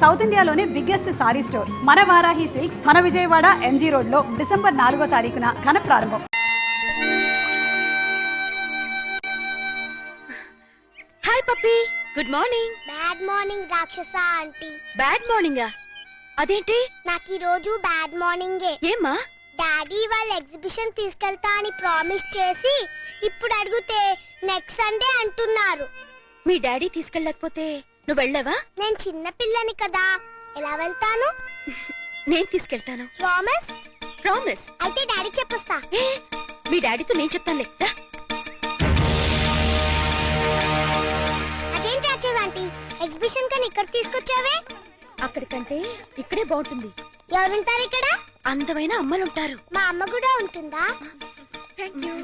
South ఇండియాలోనే biggest sorry store మన Varahi silks మన విజయవాడ ఎంజీ రోడ్ లో డిసెంబర్ 4వ తారీఖున ఘన ప్రారంభం. Hi puppy, good morning. Bad morning రాక్షస ఆంటీ. బ్యాడ్ మార్నింగా? అదేంటి? నాకు ఈ రోజు బ్యాడ్ మార్నింగే. ఏమ్మా? డాడీ వాళ్ళ ఎగ్జిబిషన్ తీసుకెళ్తా అని ప్రామిస్ చేసి ఇప్పుడు అడిగితే నెక్స్ట్ సండే అంటున్నారు. మీ డాడీ తీసుకెళ్ళకపోతే నువ్వు వెళ్ళావా? నేను చిన్న పిల్లని కదా, ఎలా వెళ్తాను? నేను తీసుకెళ్తాను. ప్రామిస్? ప్రామిస్. అయితే డాడీ చెప్పొస్తా. మీ డాడీతో నేను చెప్తానులే. అదేంటి రాక్షస ఆంటీ, ఎగ్జిబిషన్ కని ఇక్కడ తీసుకొచ్చావే? అక్కడికంటే ఇక్కడే బాగుంటుంది. ఎవరుంటారు ఇక్కడ? అందమైన అమ్మలుంటారు. మా అమ్మ కూడా ఉంటుందా? Thank you.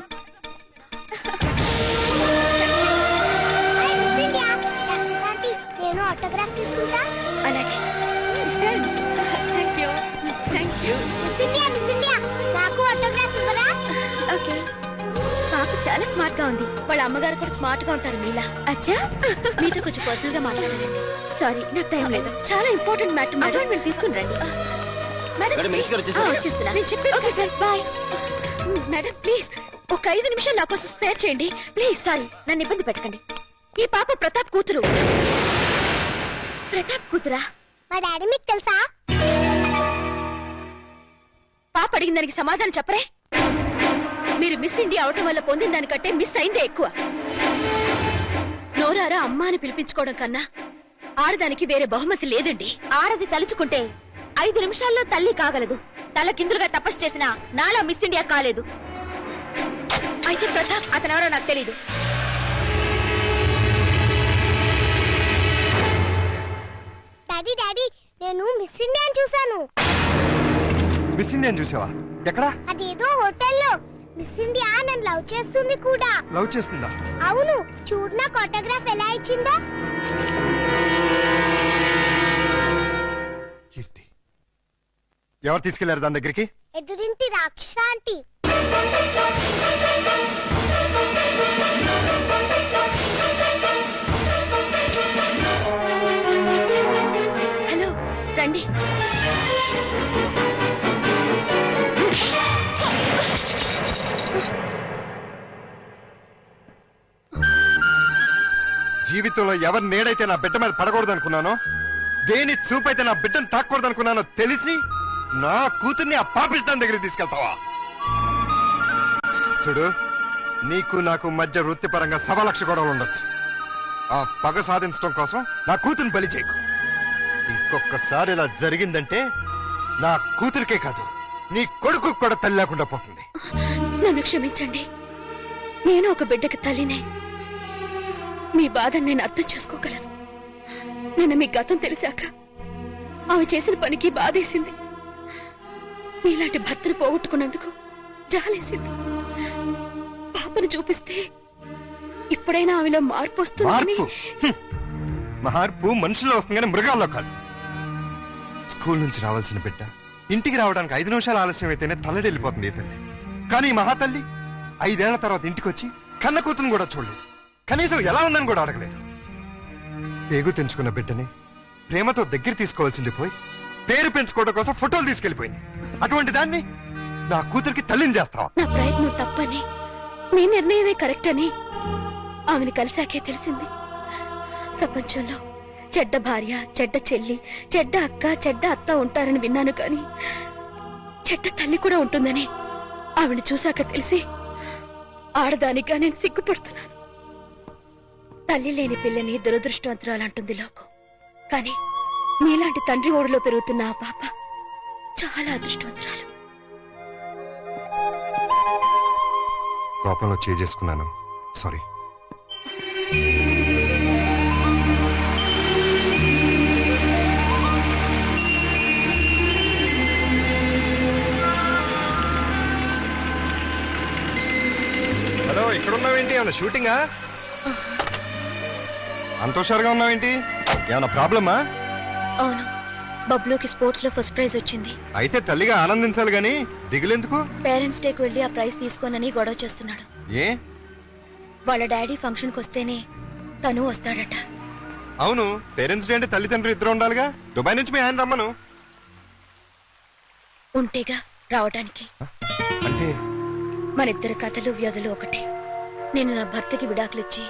నేను ఆటోగ్రాఫ్ తీసుకుంటా. అలాగే. Thank you. Thank you. Miss India, నాకు ఆటోగ్రాఫ్ ఇవ్వరా? ఓకే. పాప చాలా స్మార్ట్ గా ఉంది. వాళ్ళ అమ్మగారు కూడా స్మార్ట్ గా ఉంటారు మీలా. అచ్చా, మీతో కొంచెం పర్సనల్ గా మాట్లాడాలండి. సారీ, నాకు టైం లేదు. చాలా ఇంపార్టెంట్ మ్యాటర్ మేడం, మీరు తీసుకుని రండి. మేడం వచ్చేస్తున్నా. నేను చెప్పేది. Okay sir, bye. Madam please ఒక 5 నిమిషాలు నా కోసం స్పేర్ చేయండి ప్లీజ్. సారీ, నన్ను ఇబ్బంది పెట్టకండి. ఈ పాప ప్రతాప్ కూతురు. ప్రతాప్ కూతురా? మా డాడీ మీకు తెలుసా? పాప అడిగిన దానికి సమాధానం చెప్పరే. మీరు మిస్ ఇండియా అవటం వల్ల పొందిన దానికంటే మిస్ అయిందే ఎక్కువ. నోరారా అమ్మ అని పిలిపించుకోవడం కన్నా ఆడదానికి వేరే బహుమతి లేదండి. ఆడది తలుచుకుంటే 5 నిమిషాల్లో తల్లి కాగలదు. తల కిందులుగా తపస్సు చేసిన నాలో మిస్ ఇండియా కాలేదు. అయితే ప్రతాప్ అతనెవరో నాకు తెలీదు. డాడీ డాడీ, నేను మిస్ ఇండియాని చూసాను. మిస్ ఇండియాని చూసావా? ఎక్కడ? అదేదో హోటల్లో. మిస్ ఇండియా నన్ను లవ్ చేస్తుంది కూడా. లవ్ చేస్తుందా? అవును, చూడు నాకు ఆటోగ్రాఫ్ ఎలా ఇచ్చిందో. కీర్తి ఎవరు తీసుకెళ్లారు దాని దగ్గరికి? ఎదురింటి రాక్షస ఆంటీ. హలో, రండి. జీవితంలో ఎవరి నేడైతే నా బిడ్డ మీద పడకూడదు అనుకున్నానో, దేని చూపైతే నా బిడ్డను తాకూడదు అనుకున్నానో తెలిసి నా కూతుర్ని ఆ పాపిస్తాన్ దగ్గరికి తీసుకెళ్తావా? చూడు, నీకు నాకు మధ్య వృత్తిపరంగా 1,00,000 గొడవలు ఉండొచ్చు. ఆ పగ సాధించడం కోసం నా కూతుర్ని బలి చేయకు. ఇంకొకసారి ఇలా జరిగిందంటే నా కూతురికే కాదు, నీ కొడుకు కూడా తల్లి లేకుండా పోతుంది. నన్ను క్షమించండి, నేను ఒక బిడ్డకి తల్లినే. మీ బాధను నేను అర్థం చేసుకోగలను. నిన్న మీ గతం తెలిసాక ఆమె చేసిన పనికి బాధేసింది. మీలాంటి భర్తను పోగొట్టుకున్నందుకు జాలేసింది. పాపను చూపిస్తే ఇప్పుడైనా ఆమెలో మార్పు వస్తుందని. మార్పు మనుషుల్లో వస్తుంది కానీ మృగాల్లో కాదు. స్కూల్ నుంచి రావాల్సిన బిడ్డ ఇంటికి రావడానికి 5 నిమిషాలు ఆలస్యం అయితేనే తల్లడెళ్ళిపోతుంది ఈ తల్లి. కానీ ఈ మహాతల్లి 5 ఏళ్ల తర్వాత ఇంటికి వచ్చి కన్న కూతురుని కూడా చూడలేదు. కనీసం ఎలా ఉందని కూడా అడగలేదు. పేగు తెంచుకున్న బిడ్డని ప్రేమతో దగ్గర తీసుకోవాల్సింది పోయి పేరు పెంచుకోవడం కోసం ఫోటోలు తీసుకెళ్లిపోయింది. అటువంటి దాన్ని నా కూతురికి తల్లిని చేస్తావా? నా ప్రయత్నం తప్పని, మీ నిర్ణయమే కరెక్ట్ అని ఆమెను కలిసాకే తెలిసింది. ప్రపంచంలో చెడ్డ భార్య, చెడ్డ చెల్లి, చెడ్డ అక్క, చెడ్డ అత్త ఉంటారని విన్నాను, కానీ చెడ్డ తల్లి కూడా ఉంటుందని ఆమెను చూశాక తెలిసి ఆడదానిగా నేను సిగ్గుపడుతున్నాను. తల్లి లేని పిల్లని దురదృష్టవంతురాలంటుంది లోకం. కానీ మీలాంటి తండ్రి ఓడిలో పెరుగుతున్న ఆ పాప చాలా అదృష్టవంతురాలు. కోపంలో చేసుకున్నాను, సారీ. హలో, ఇక్కడ ఉన్నావేంటి? ఏమన్నా షూటింగా? అంత హుషారుగా ఉన్నావేంటి? ఏమన్నా ప్రాబ్లమా? అవును, బబ్లూకి స్పోర్ట్స్ లో ఫస్ట్ ప్రైజ్ వచ్చింది. అయితే తల్లిగా ఆనందించాలి గాని దిగులెందుకు? పేరెంట్స్ డేకి వెళ్లి ఆ ప్రైజ్ తీసుకోనని గొడవ చేస్తున్నాడు. ఏ? వాళ్ళ డాడీ ఫంక్షన్ కి వస్తేనే తను వస్తాడట. అవును, పేరెంట్స్ డే అంటే తల్లిదండ్రులు ఇద్దరు ఉండాలిగా. దుబాయ్ నుంచి మీ ఆయన రమ్మను. ఉంటేగా రావడానికి. అంటే మన ఇద్దరు కథలు వ్యధలు ఒకటే. నేను నా భర్తకి విడాకులిచ్చి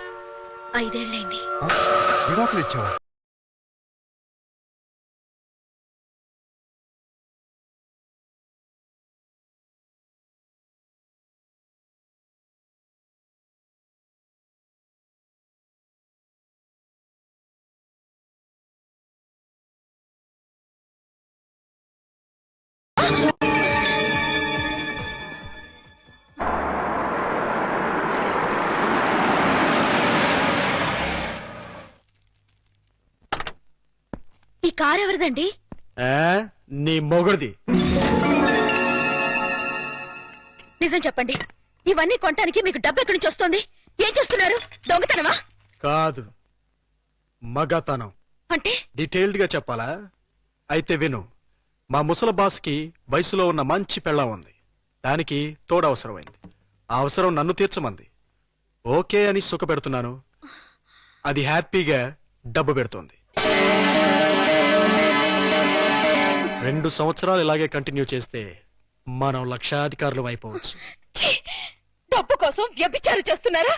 5 ఏళ్లైంది. విడాకులు ఇచ్చావా? ఈ కారు ఎవరిదండి? నీ మొగుడిది. నిజం చెప్పండి, ఇవన్నీ కొనటానికి మీకు డబ్బు ఎక్కడి నుంచి వస్తుంది? ఏం చేస్తున్నారు? దొంగతనమా? కాదు, మగతనం. అంటే డీటెయిల్డ్ గా చెప్పాలా? అయితే విను. మా ముసలి బాస్కి వయసులో ఉన్న మంచి పెళ్ళం ఉంది. దానికి తోడు అవసరమైంది. ఆ అవసరం నన్ను తీర్చమంది. ఓకే అని సుఖ పెడుతున్నాను. అది హ్యాపీగా డబ్బు పెడుతోంది. 2 సంవత్సరాలు ఇలాగే కంటిన్యూ చేస్తే మనం లక్షాధికారులు అయిపోవచ్చు. ఛీ! డబ్బు కోసం వ్యభిచారం చేస్తున్నారా?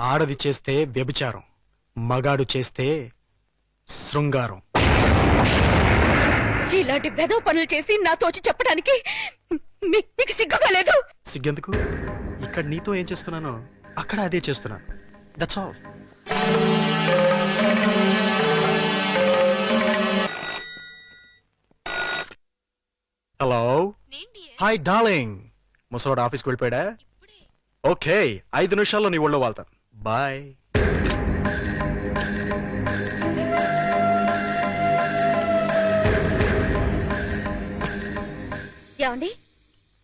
ఆడది చేస్తే వ్యభిచారం, మగాడు చేస్తే శృంగారం. ఇలాంటి వెధవ పనులు చేసి నాతో వచ్చి చెప్పడానికి మీకు సిగ్గుగా లేదు? సిగ్గెందుకు? ఇక్కడ నీతో ఏం చేస్తున్నానో అక్కడ అదే చేస్తున్నాను. That's all. Hello, hi darling. ముసలోడు ఆఫీస్కి వెళ్ళిపోయాడా? ఓకే, 5 నిమిషాల్లో నీ ఒళ్ళో వాళ్తాను. బాయ్. ఏమండి,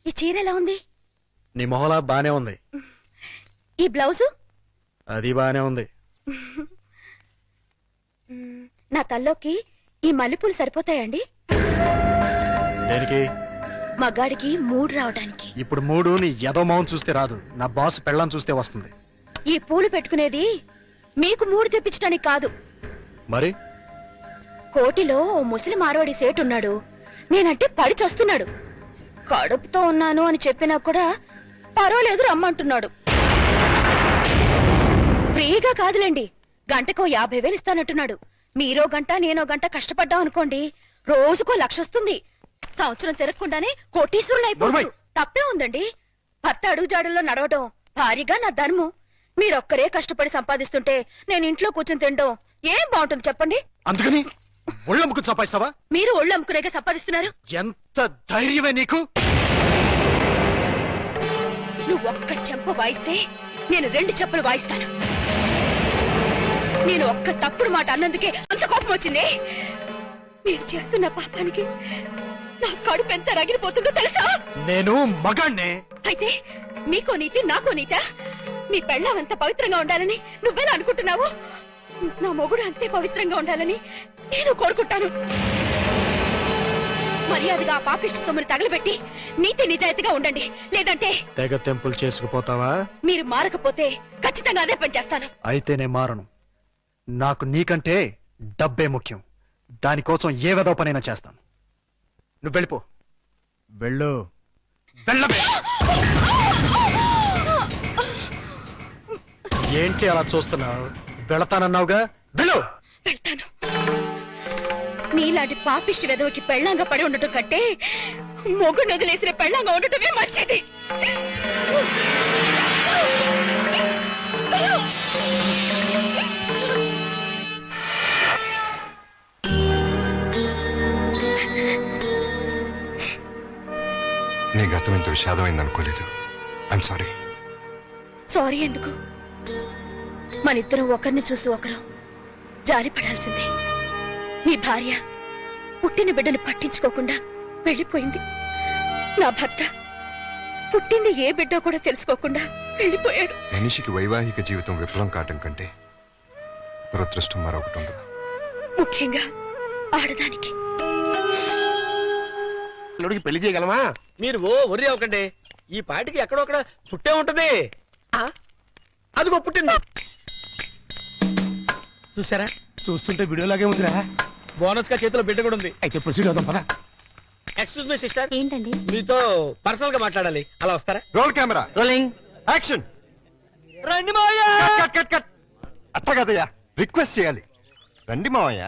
ఈ చీర ఎలా ఉంది? నీ మొహలా బానే ఉంది. ఈ బ్లౌజు? అది బానే ఉంది. నా తల్లోకి ఈ మల్లెపూలు సరిపోతాయండి? దేనికి? మగాడికి 3 రావడానికి. ఇప్పుడు 3 నీ ఎదో మొహం చూస్తే రాదు, నా బాస్ పెళ్ళాం చూస్తే వస్తుంది. ఈ పూలు పెట్టుకునేది మీకు 3 తెప్పించడానికి కాదు. మరి కోటిలో ఓ ముసలి మార్వాడి సేటు ఉన్నాడు. నేనంటే పడి చస్తున్నాడు. కడుపుతో ఉన్నాను అని చెప్పినా కూడా పర్వాలేదు రమ్మంటున్నాడు. ఫ్రీగా కాదులేండి, గంటకో 50,000 ఇస్తానంటున్నాడు. మీరో గంట నేనో గంట కష్టపడ్డాం అనుకోండి, రోజుకో 1,00,000 వస్తుంది. సంవత్సరం తిరగకుండానే కోటీశ్వరులు అయిపోతారు. తప్పే ఉందండి? భర్త అడుగుజాడల్లో నడవడం భారీగా నా ధర్మం. మీరొక్కరే కష్టపడి సంపాదిస్తుంటే నేను ఇంట్లో కూర్చొని తినడం ఏం బాగుంటుంది చెప్పండి? అందుకని ఒళ్ళమ్ముకు సంపాదిస్తావా? మీరు ఒళ్ళు అమ్ముకునేగా సంపాదిస్తున్నారు. ఎంత ధైర్యమే నీకు? నువ్వు ఒక్క చెంప వాయిస్తే నేను 2 చెంపలు వాయిస్తాను. నేను ఒక్క తప్పుడు మాట అన్నందుకే అంత కోపం వచ్చింది. నేను చేస్తున్న పాపానికి నా కడుపు ఎంత రగిలిపోతుందో తెలుసా? నేను మగాణ్ణే. అయితే మీకో నీతి నాకో నీతా? నీ పెళ్ళం అంత పవిత్రంగా ఉండాలని నువ్వెలా అనుకుంటున్నావు? నా మొగుడు అంతే పవిత్రంగా ఉండాలని నేను కోరుకుంటాను. మర్యాదగా ఆ పాపిష్టి సొమ్మును తగలబెట్టి నీతి నిజాయితీగా ఉండండి. లేదంటే తెగ తెంపులు చేసుకుపోతావా? మీరు మారకపోతే ఖచ్చితంగా అదే పని చేస్తాను. అయితే నేను మారను. నాకు నీకంటే డబ్బే ముఖ్యం. దానికోసం ఏ వెధవ పనైనా చేస్తాను. నువ్వు వెళ్ళిపో. వెళ్ళు. వెళ్ళవే. ఏంటి అలా చూస్తున్నావు? వెళతానన్నావుగా, వెళ్ళు. వెళ్తాను. నీలాంటి పాపిష్టి వెధవకి పెళ్ళంగా పడి ఉండటం కంటే మొగుడు వదిలేసిన పెళ్ళంగా ఉండటమే మంచిది. నీ గతం ఇంత విషాదమైంది అనుకోలేదు. I'm sorry. సారీ ఎందుకు? మనిద్దరం ఒకరిని చూసి ఒకరు జారి పడాల్సిందే. నీ భార్య పుట్టిన బిడ్డని పట్టించుకోకుండా వెళ్ళిపోయింది. నా భర్త పుట్టింది ఏ బిడ్డ కూడా తెలుసుకోకుండా వెళ్ళిపోయాడు. మనిషికి వైవాహిక జీవితం విఫలం కావటం కంటే దురదృష్టం మరొకటి ఉండదు. ముఖ్యంగా ఆడదానికి. అల్లుడికి పెళ్లి చేయగలమా? మీరు ఒరి అవ్వకండి. ఈ పాటికి ఎక్కడొక్కడ పుట్టే ఉంటది. అదిగో పుట్టింది. చూసారా? చూస్తుంటే వీడియోలాగే ఉందిరా. బోనస్ గా చేతిలో బిడ్డ కూడా ఉంది. అయితే ప్రొసీడ్ అవుదాం పదా. ఎక్స్క్యూజ్ మీ సిస్టర్, ఏంటండి? మీతో పర్సనల్ గా మాట్లాడాలి. అలా వస్తారా? Roll camera rolling. యాక్షన్. రండి మాయా. Cut cut cut. అట్ట కదయ్యా, రిక్వెస్ట్ చేయాలి. రండి మావయ్య.